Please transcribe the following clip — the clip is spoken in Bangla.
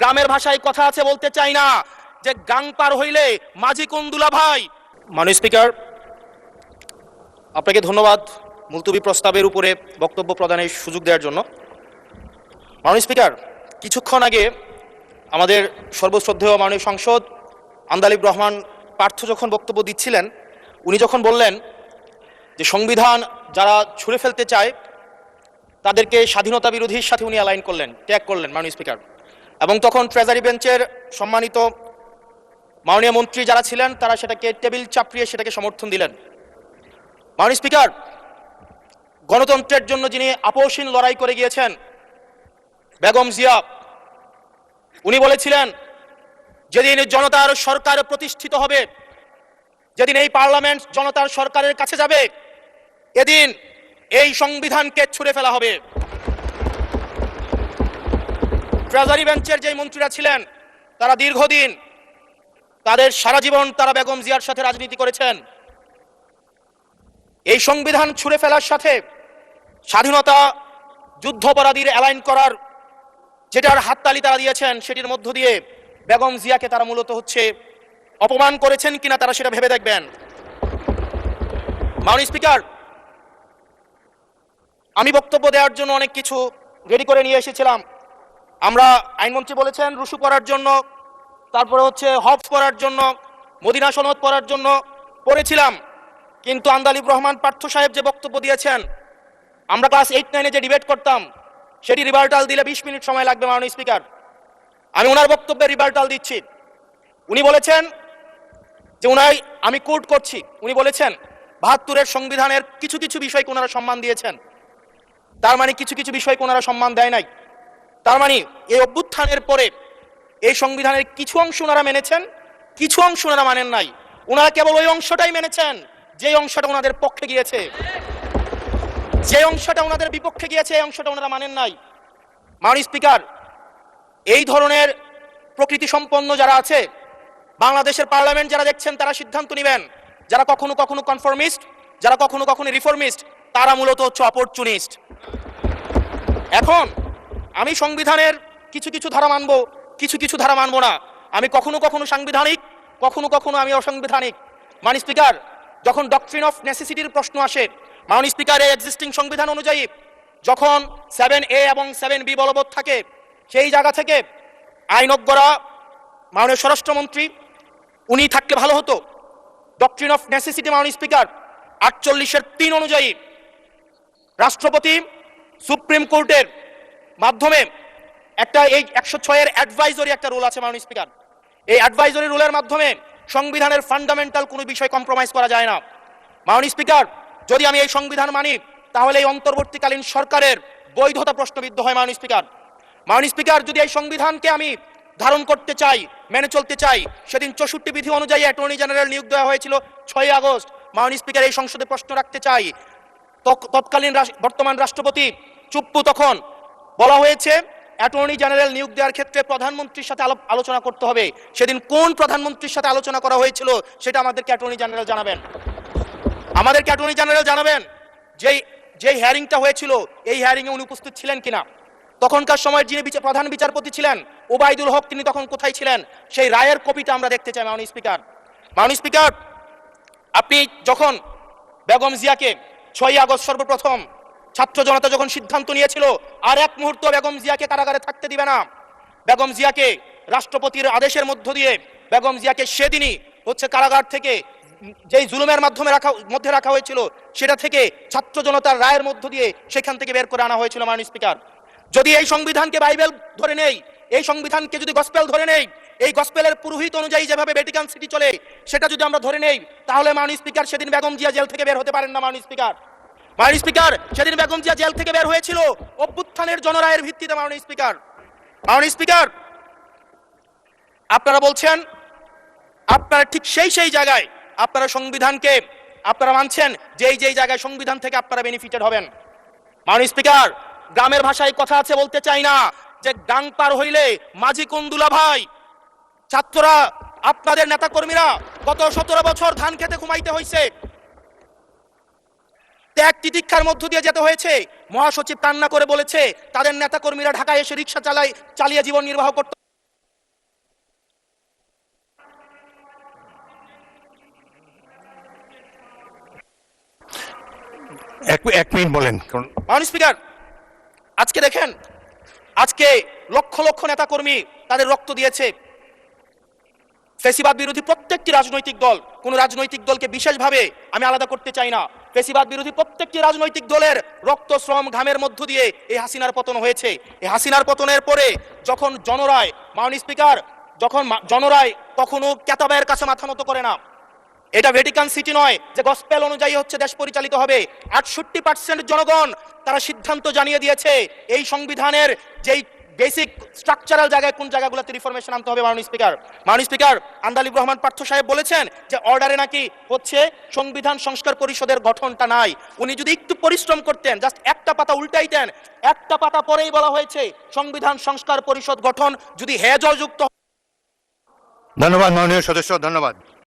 গ্রামের ভাষায় কথা আছে বলতে চাই না যে গাং পার হইলে মাঝি কোন দুলা ভাই। মাননীয় স্পিকার, আপনাকে ধন্যবাদ মুলতবি প্রস্তাবের উপরে বক্তব্য প্রদানের সুযোগ দেওয়ার জন্য। মাননীয় স্পিকার, কিছুক্ষণ আগে আমাদের সর্বশ্রদ্ধেয় মাননীয় সংসদ আন্দালিব রহমান পার্থ যখন বক্তব্য দিচ্ছিলেন, উনি যখন বললেন যে সংবিধান যারা ছুঁড়ে ফেলতে চায় তাদেরকে স্বাধীনতা বিরোধীর সাথে উনি অ্যালাইন করলেন, ট্যাগ করলেন মাননীয় স্পিকার। এবং তখন ট্রেজারি বেঞ্চের সম্মানিত মাননীয় মন্ত্রী যারা ছিলেন তারা সেটাকে টেবিল চাপড়িয়ে সেটাকে সমর্থন দিলেন। মাননীয় স্পিকার, গণতন্ত্রের জন্য যিনি আপোষহীন লড়াই করে গিয়েছেন বেগম জিয়া, উনি বলেছিলেন যেদিন জনতার সরকার প্রতিষ্ঠিত হবে, যেদিন এই পার্লামেন্ট জনতার সরকারের কাছে যাবে, এদিন এই সংবিধানকে ছুঁড়ে ফেলা হবে। ট্রেজারি বেঞ্চের যে মন্ত্রীরা ছিলেন তারা দীর্ঘদিন তাদের সারা জীবন তারা বেগম জিয়ার সাথে রাজনীতি করেছেন। এই সংবিধান ছুঁড়ে ফেলার সাথে স্বাধীনতা যুদ্ধাপরাধীর অ্যালাইন করার যেটার হাততালি তারা দিয়েছেন, সেটির মধ্য দিয়ে বেগম জিয়াকে তারা মূলত অপমান করেছেন কিনা তারা সেটা ভেবে দেখবেন। মাননীয় স্পিকার, আমি বক্তব্য দেওয়ার জন্য অনেক কিছু রেডি করে নিয়ে এসেছিলাম। আমরা আইনমন্ত্রী বলেছেন রুশু পড়ার জন্য, তারপরে হবস পড়ার জন্য, মদিনা সনদ পড়ার জন্য পড়েছিলাম। কিন্তু আন্দালিব রহমান পার্থ সাহেব যে বক্তব্য দিয়েছেন, আমরা ক্লাস 8-9-এ যে ডিবেট করতাম সেটি রিভার্টাল দিলে 20 মিনিট সময় লাগবে। মাননীয় স্পিকার, আমি ওনার বক্তব্যে রিভার্টাল দিচ্ছি। উনি বলেছেন যে আমি কোট করছি, উনি বলেছেন 72-এর সংবিধানের কিছু কিছু বিষয়কে ওনারা সম্মান দিয়েছেন। তার মানে কিছু কিছু বিষয়কে ওনারা সম্মান দেয় নাই। তার মানে এই অভ্যুত্থানের পরে এই সংবিধানের কিছু অংশ ওনারা মেনেছেন, কিছু অংশ ওনারা মানেন নাই। ওনারা কেবল ওই অংশটাই মেনেছেন যে অংশটা ওনাদের পক্ষে গিয়েছে, যে অংশটা ওনাদের বিপক্ষে গিয়েছে এই অংশটা ওনারা মানেন নাই। মাননীয় স্পিকার, এই ধরনের প্রকৃতি সম্পন্ন যারা আছে বাংলাদেশের পার্লামেন্ট যারা দেখছেন তারা সিদ্ধান্ত নেবেন, যারা কখনো কখনো কনফর্মিস্ট, যারা কখনো কখনো রিফর্মিস্ট, তারা মূলত অপরচুনিস্ট। এখন আমি সংবিধানের কিছু কিছু ধারা মানবো, কিছু কিছু ধারা মানবো না। আমি কখনো কখনো সাংবিধানিক, কখনো কখনো আমি অসাংবিধানিক। মাননীয় স্পিকার, যখন ডক্ট্রিন অফ নেসেসিটির প্রশ্ন আসে, মাননীয় স্পিকার, এই এক্সিস্টিং সংবিধান অনুযায়ী যখন 7A এবং 7B বলবৎ থাকে, সেই জায়গা থেকে আইনজ্ঞরা, মাননীয় স্বরাষ্ট্রমন্ত্রী উনি থাকলে ভালো হতো। ডক্ট্রিন অফ নেসেসিটি মাননীয় স্পিকার 48-3 অনুযায়ী রাষ্ট্রপতি সুপ্রিম কোর্টের মাধ্যমে একটা এই 106-এর অ্যাডভাইজরি একটা রুল আছে মাননীয় স্পিকার। এই অ্যাডভাইজরি রুলের মাধ্যমে সংবিধানের ফান্ডামেন্টাল কোনো বিষয় কম্প্রোমাইজ করা যায় না। মাননীয় স্পিকার, যদি আমি এই সংবিধান মানি তাহলে এই অন্তর্বর্তীকালীন সরকারের বৈধতা প্রশ্নবিদ্ধ হয়। মাননীয় স্পিকার, মাননীয় স্পিকার, যদি এই সংবিধানকে আমি ধারণ করতে চাই, মেনে চলতে চাই, সেদিন 64 বিধি অনুযায়ী অ্যাটর্নি জেনারেল নিয়োগ দেওয়া হয়েছিল 6 আগস্ট। মাননীয় স্পিকার, এই সংসদে প্রশ্ন রাখতে চাই, তৎকালীন বর্তমান রাষ্ট্রপতি চুপ্পু, তখন বলা হয়েছে অ্যাটর্নি জেনারেল নিয়োগ দেওয়ার ক্ষেত্রে প্রধানমন্ত্রীর সাথে আলোচনা করতে হবে। সেদিন কোন প্রধানমন্ত্রীর সাথে আলোচনা করা হয়েছিল সেটা আমাদেরকে অ্যাটর্নি জেনারেল জানাবেন। আমাদেরকে অ্যাটর্নি জেনারেল জানাবেন যেই হিয়ারিংটা হয়েছিল এই হিয়ারিংয়ে উনি উপস্থিত ছিলেন কিনা। তখনকার সময় যিনি প্রধান বিচারপতি ছিলেন ওবায়দুল হক, তিনি তখন কোথায় ছিলেন, সেই রায়ের কপিটা আমরা দেখতে চাই। মাননীয় স্পিকার, মাননীয় স্পিকার, আপনি যখন বেগম জিয়াকে 6 আগস্ট সর্বপ্রথম ছাত্র জনতা যখন সিদ্ধান্ত নিয়েছিল আর এক মুহূর্ত বেগম জিয়াকে কারাগারে থাকতে দিবে না, বেগম জিয়াকে রাষ্ট্রপতির আদেশের মধ্য দিয়ে বেগম জিয়াকে সেদিনই কারাগার থেকে যেই জুলুমের মধ্যে রাখা হয়েছিল সেটা থেকে ছাত্র জনতার রায়ের মধ্য দিয়ে সেখান থেকে বের করে আনা হয়েছিল। মাননীয় স্পিকার, যদি এই সংবিধানকে বাইবেল ধরে নেই, এই সংবিধানকে যদি গসপেল ধরে নেই, এই গসপেলের পুরোহিত অনুযায়ী যেভাবে ভ্যাটিকান সিটি চলে সেটা যদি আমরা ধরে নেই, তাহলে মাননীয় স্পিকার, সেদিন বেগম জিয়া জেল থেকে বের হতে পারেন না। মাননীয় স্পিকার, মাননীয় স্পিকার, সেদিন বেগম জিয়া জেল থেকে বের হয়েছিল অভ্যুত্থানের জনরায়ের ভিত্তিতে। মাননীয় স্পিকার, মাননীয় স্পিকার, আপনারা বলছেন আপনারা ঠিক সেই জায়গায় আপনারা সংবিধানকে আপনারা মানছেন যেই জায়গায় সংবিধান থেকে আপনারা বেনিফিটেড হবেন। মাননীয় স্পিকার, গ্রামের ভাষায় কথা আছে বলতে চাই না যে গাং পার হইলে মাঝি কোন দুলা ভাই। ছাত্ররা, আপনাদের নেতা কর্মীরা গত 17 বছর ধান খেতে ঘুমাইতে হয়েছে, ত্যাগ তিতিক্ষার মধ্য দিয়ে যেতে হয়েছে। মহাসচিব কান্না করে বলেছে তাদের নেতা কর্মীরা ঢাকায় এসে রিক্সা চালিয়ে জীবন নির্বাহ করতে এক মিনিট বলেন। মাননীয় স্পিকার, আজকে দেখেন, আজকে লক্ষ লক্ষ নেতাকর্মী তাদের রক্ত দিয়েছে। ফ্যাসিবাদ বিরোধী প্রত্যেকটি রাজনৈতিক দল, কোন রাজনৈতিক দলকে বিশেষভাবে আমি আলাদা করতে চাই না, ফ্যাসিবাদ বিরোধী প্রত্যেকটি রাজনৈতিক দলের রক্ত, শ্রম, ঘামের মধ্য দিয়ে এই হাসিনার পতন হয়েছে। এই হাসিনার পতনের পরে যখন জনরায়, মাননীয় স্পিকার, যখন জনরায় কখনো কেতাবের কাছে মাথা নত করে না। এটা ভ্যাটিকান সিটি নয় যে গসপেল অনুযায়ী হচ্ছে দেশ পরিচালিত হবে। 68% জনগণ তারা সিদ্ধান্ত জানিয়ে দিয়েছে এই সংবিধানের যেই বেসিক স্ট্রাকচারাল জায়গায় কোন জায়গাগুলোতে রিফরমেশন আনতে হবে। মাননীয় স্পিকার আন্দালিব রহমান পার্থ সাহেব বলেছেন যে অর্ডারে নাকি হচ্ছে সংবিধান সংস্কার পরিষদের গঠনটা নাই। উনি যদি একটু পরিশ্রম করতেন, জাস্ট একটা পাতা উল্টাইতেন, একটা পাতা পরেই বলা হয়েছে সংবিধান সংস্কার পরিষদ গঠন যদি হেজযুক্ত। ধন্যবাদ মাননীয় সদস্য, ধন্যবাদ।